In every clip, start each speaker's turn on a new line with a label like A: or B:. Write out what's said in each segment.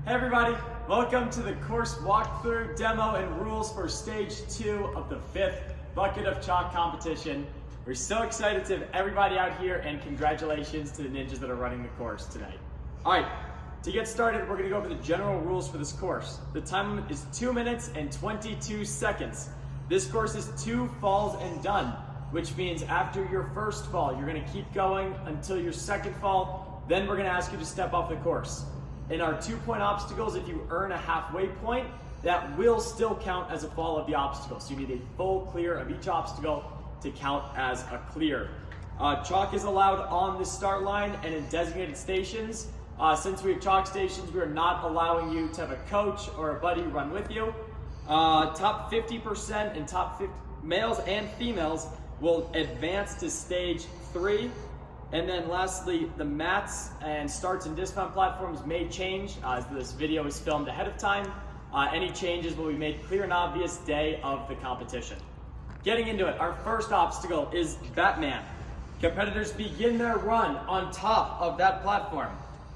A: Hey everybody, welcome to the course walkthrough, demo, and rules for stage 2 of the 5th Bucket of Chalk competition. We're so excited to have everybody out here, and congratulations to the ninjas that are running the course today. Alright, to get started, we're going to go over the general rules for this course. The time limit is 2 minutes and 22 seconds. This course is 2 falls and done, which means after your first fall, you're going to keep going until your second fall, then we're going to ask you to step off the course. In our 2-point obstacles, if you earn a halfway point, that will still count as a fall of the obstacle. So you need a full clear of each obstacle to count as a clear. Chalk is allowed on the start line and in designated stations. Since we have chalk stations, we are not allowing you to have a coach or a buddy run with you. Top 50% and top 50 males and females will advance to stage 3. And then lastly, the mats and starts and dismount platforms may change as this video is filmed ahead of time. Any changes will be made clear and obvious day of the competition. Getting into it, our first obstacle is Batman. Competitors begin their run on top of that platform.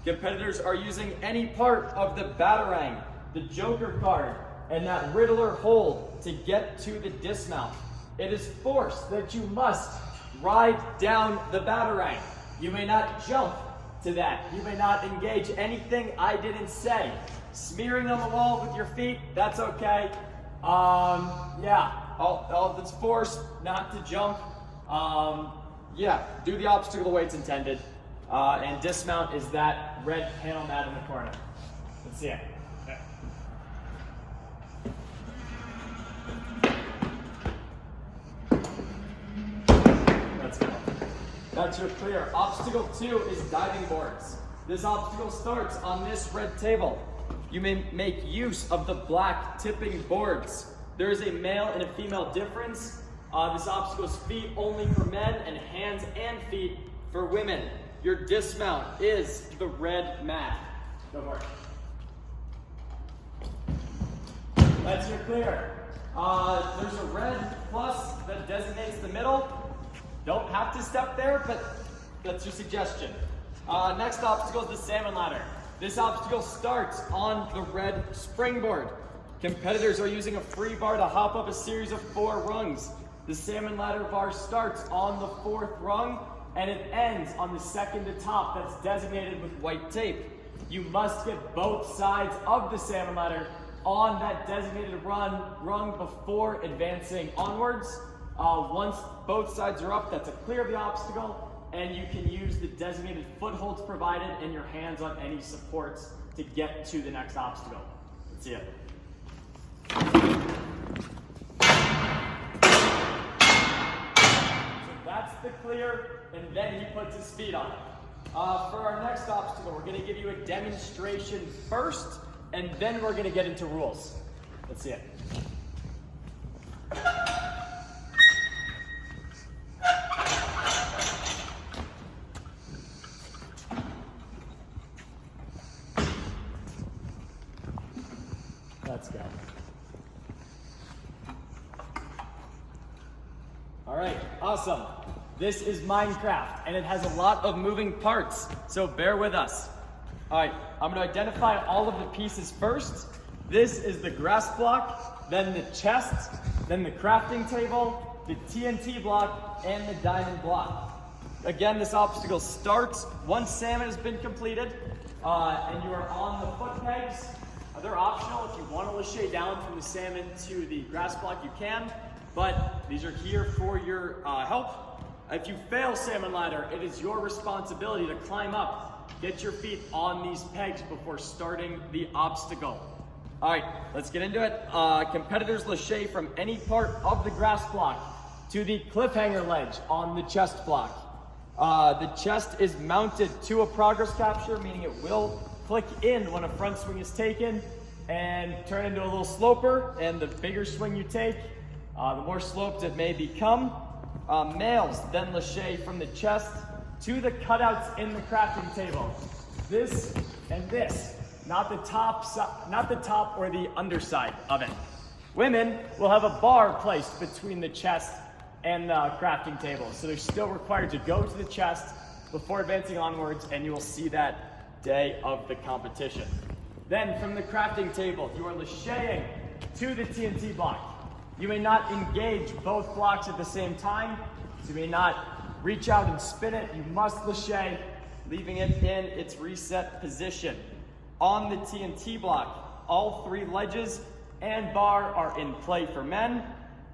A: Competitors are using any part of the Batarang, the Joker card, and that Riddler hold to get to the dismount. It is forced that you must ride down the Batarang. You may not jump to that. You may not engage anything I didn't say. Smearing on the wall with your feet, that's okay. All that's forced, not to jump. Do the obstacle the way it's intended. And dismount is that red panel mat in the corner. Let's see it. Okay. Let's go. That's your clear. Obstacle 2 is diving boards. This obstacle starts on this red table. You may make use of the black tipping boards. There is a male and a female difference. This obstacle is feet only for men and hands and feet for women. Your dismount is the red mat. Go for it. That's your clear. There's a red plus that designates the middle. Don't have to step there, but that's your suggestion. Next obstacle is the salmon ladder. This obstacle starts on the red springboard. Competitors are using a free bar to hop up a series of 4 rungs. The salmon ladder bar starts on the 4th rung, and it ends on the second to top that's designated with white tape. You must get both sides of the salmon ladder on that designated rung before advancing onwards. Once both sides are up, that's a clear of the obstacle, and you can use the designated footholds provided and your hands on any supports to get to the next obstacle. Let's see it. So that's the clear, and then he puts his feet on it. For our next obstacle, we're going to give you a demonstration first, and then we're going to get into rules. Let's see it. Let's go. All right, awesome. This is Minecraft, and it has a lot of moving parts, so bear with us. All right, I'm going to identify all of the pieces first. This is the grass block, then the chest, then the crafting table, the TNT block, and the diamond block. Again, this obstacle starts once salmon has been completed, and you are on the foot pegs. They're optional. If you want to lachey down from the salmon to the grass block, you can, but these are here for your help. If you fail salmon ladder, it is your responsibility to climb up, get your feet on these pegs before starting the obstacle. All right, let's get into it. Competitors lachey from any part of the grass block to the cliffhanger ledge on the chest block. The chest is mounted to a progress capture, meaning it will click in when a front swing is taken and turn into a little sloper, and the bigger swing you take, the more sloped it may become. Males then lachey from the chest to the cutouts in the crafting table. This and this, not the top or the underside of it. Women will have a bar placed between the chest and the crafting table, so they're still required to go to the chest before advancing onwards, and you will see that day of the competition. Then from the crafting table, you are lacheting to the TNT block. You may not engage both blocks at the same time, so you may not reach out and spin it. You must lachet, leaving it in its reset position. On the TNT block, all 3 ledges and bar are in play for men.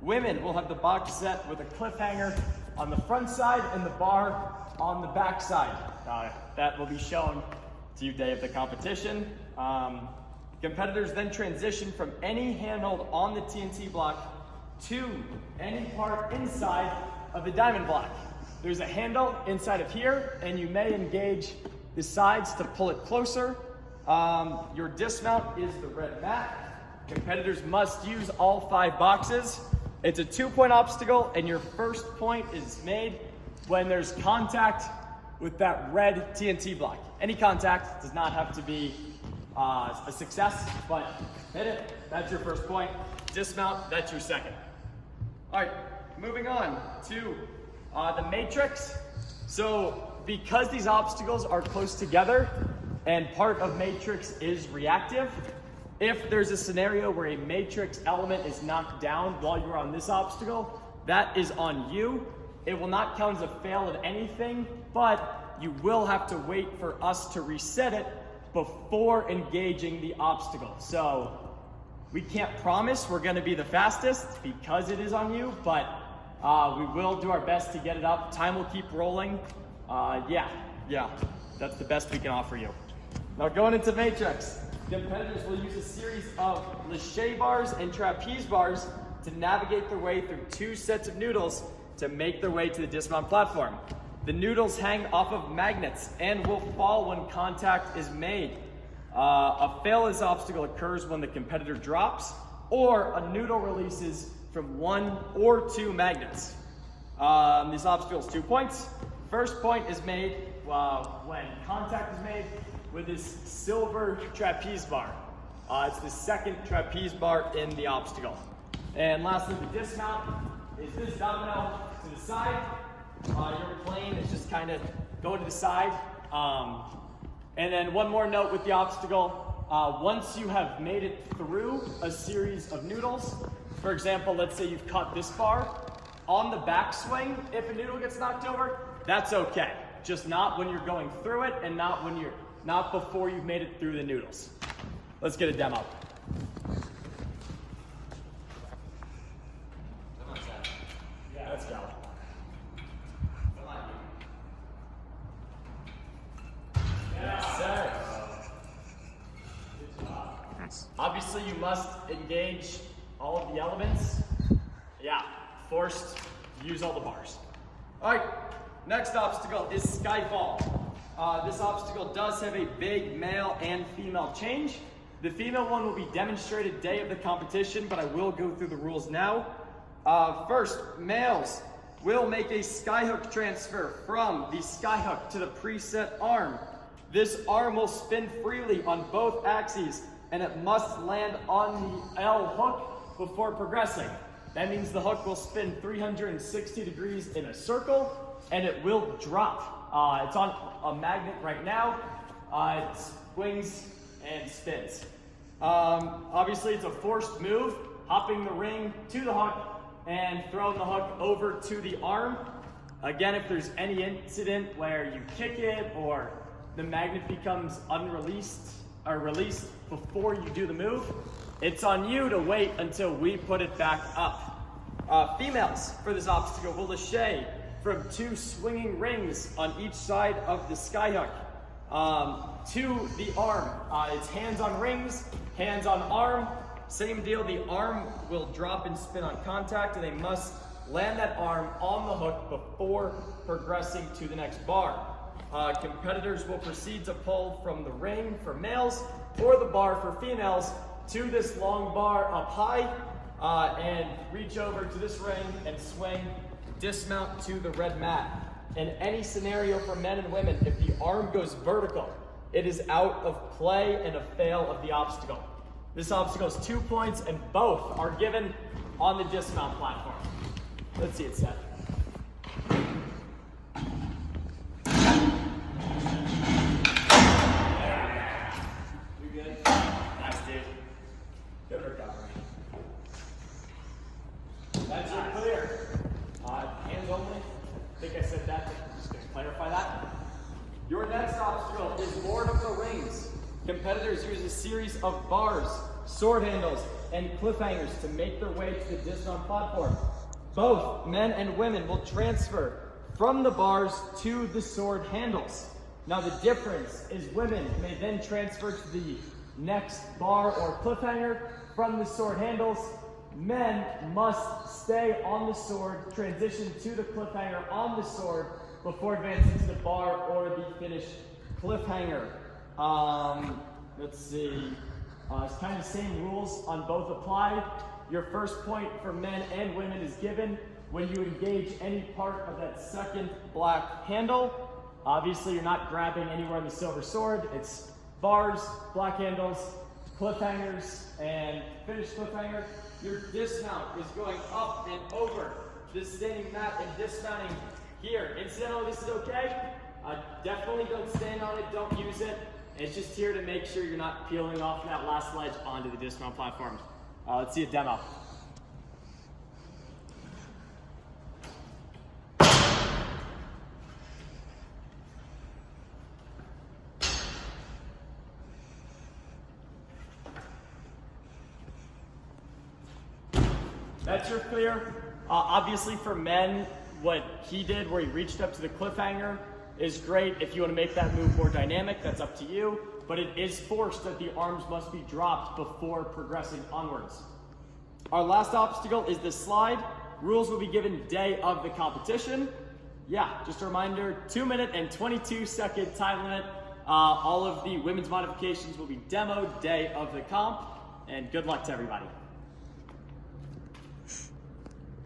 A: Women will have the box set with a cliffhanger on the front side and the bar on the back side. That will be shown to you day of the competition. Competitors then transition from any handhold on the TNT block to any part inside of the diamond block. There's a handle inside of here, and you may engage the sides to pull it closer. Your dismount is the red mat. Competitors must use all 5 boxes. It's a 2-point obstacle, and your first point is made when there's contact with that red TNT block. Any contact does not have to be a success, but hit it, that's your first point. Dismount, that's your second. All right, moving on to the matrix. So because these obstacles are close together and part of matrix is reactive, if there's a scenario where a matrix element is knocked down while you're on this obstacle, that is on you. It will not count as a fail of anything, but you will have to wait for us to reset it before engaging the obstacle. So we can't promise we're gonna be the fastest because it is on you, but we will do our best to get it up. Time will keep rolling. Yeah, that's the best we can offer you. Now going into matrix, competitors will use a series of lache bars and trapeze bars to navigate their way through 2 sets of noodles to make their way to the dismount platform. The noodles hang off of magnets and will fall when contact is made. A fail of this obstacle occurs when the competitor drops or a noodle releases from 1 or 2 magnets. This obstacle is 2 points. First point is made when contact is made with this silver trapeze bar. It's the second trapeze bar in the obstacle. And lastly, the dismount is this domino to the side. Your plane is just kind of going to the side. And then one more note with the obstacle. Once you have made it through a series of noodles, for example, let's say you've cut this bar, on the backswing, if a noodle gets knocked over, that's okay. Just not when you're going through it and not before you've made it through the noodles. Let's get a demo. Yeah, let's go. Yes, sir. Obviously, you must engage all of the elements. Yeah, forced to use all the bars. All right, next obstacle is Skyfall. This obstacle does have a big male and female change. The female one will be demonstrated day of the competition, but I will go through the rules now. First, males will make a skyhook transfer from the skyhook to the preset arm. This arm will spin freely on both axes, and it must land on the L hook before progressing. That means the hook will spin 360 degrees in a circle, and it will drop. It's on a magnet right now. It swings and spins. Obviously, it's a forced move, hopping the ring to the hook and throwing the hook over to the arm. Again, if there's any incident where you kick it or the magnet becomes unreleased or released before you do the move, it's on you to wait until we put it back up. Females for this obstacle will lache from 2 swinging rings on each side of the skyhook to the arm. It's hands on rings, hands on arm. Same deal, the arm will drop and spin on contact, and they must land that arm on the hook before progressing to the next bar. Competitors will proceed to pull from the ring for males or the bar for females to this long bar up high and reach over to this ring and swing, dismount to the red mat. In any scenario for men and women, if the arm goes vertical, it is out of play and a fail of the obstacle. This obstacle is 2 points, and both are given on the dismount platform. Let's see it, Seth. You good? Competitors use a series of bars, sword handles, and cliffhangers to make their way to the dismount platform. Both men and women will transfer from the bars to the sword handles. Now the difference is women may then transfer to the next bar or cliffhanger from the sword handles. Men must stay on the sword, transition to the cliffhanger on the sword before advancing to the bar or the finished cliffhanger. Let's see. It's kind of the same rules on both apply. Your first point for men and women is given when you engage any part of that second black handle. Obviously, you're not grabbing anywhere on the silver sword. It's bars, black handles, cliffhangers, and finished cliffhanger. Your dismount is going up and over this standing mat and dismounting here. Incidentally, this is okay. Definitely don't stand on it, don't use it. It's just here to make sure you're not peeling off that last ledge onto the dismount platform. Let's see a demo. That's your clear. Obviously for men, what he did where he reached up to the cliffhanger is great. If you want to make that move more dynamic, that's up to you. But it is forced that the arms must be dropped before progressing onwards. Our last obstacle is the slide. Rules will be given day of the competition. Yeah, just a reminder, 2-minute and 22-second time limit. All of the women's modifications will be demoed day of the comp. And good luck to everybody.